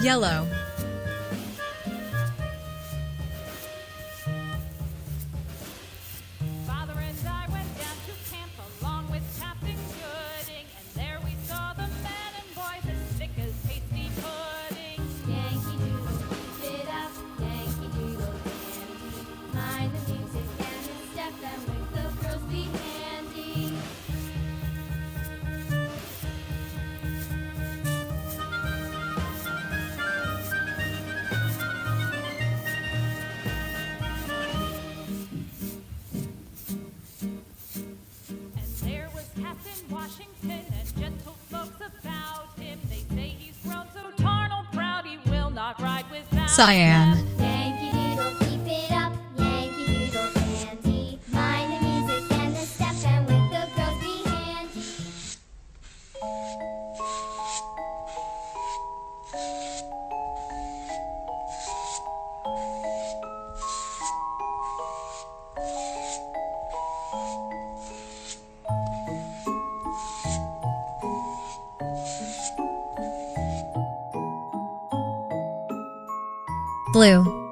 Yellow. Father and I went down to camp along with Captain Gooding, and there we saw the men and boys as thick as hasty pudding. Yankee Doodle, keep it up, Yankee Doodle dandy. Mind the music and the step, and with the girls be handy. And there was Captain Washington and gentle folks about him. They say he's grown so tarnal proud he will not ride without Cyan. them. Yankee Doodle, keep it up, Yankee Doodle dandy. Mind the music and the step, and with the girls be handy. Blue.